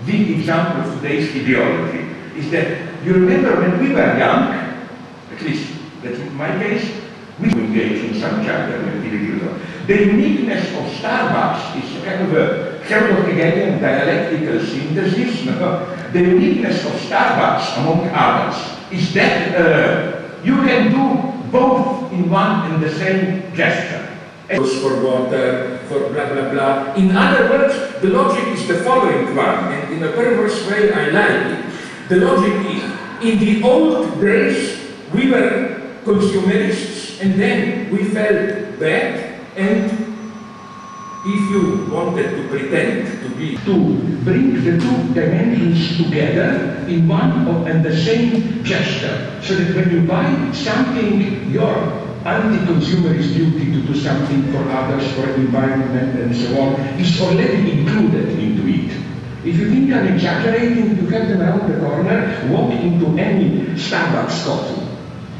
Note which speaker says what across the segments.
Speaker 1: the example of today's ideology is that you remember when we were young, at least that's in my case, we engage in some chapter activities. The uniqueness of Starbucks is kind of a Hegelian dialectical synthesis. No? The uniqueness of Starbucks, among others, is that you can do both in one and the same gesture. For water, for blah blah blah. In other words, the logic is the following one, and in a perverse way I like it. The logic is, in the old days we were consumerists, and then we felt bad, and if you wanted to pretend to be, to bring the two dimensions together in one and the same gesture, so that when you buy something, your anti-consumerist duty to do something for others, for environment and so on, is already included into it. If you think I'm exaggerating, you have them around the corner, walk into any Starbucks coffee,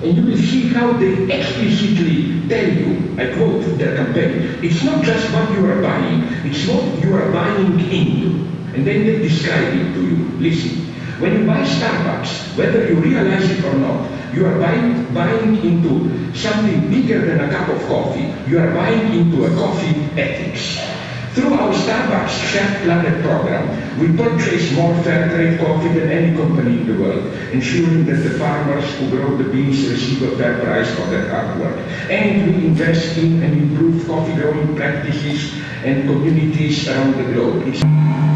Speaker 1: and you will see how they explicitly tell you, I quote their campaign, it's not just what you are buying, it's what you are buying into. And then they describe it to you. Listen, when you buy Starbucks, whether you realize it or not, you are buying into something bigger than a cup of coffee. You are buying into a coffee ethics. Through our Starbucks Chef Planet program, we purchase more fair trade coffee than any company in the world, ensuring that the farmers who grow the beans receive a fair price for their hard work. And we invest in and improve coffee growing practices and communities around the globe.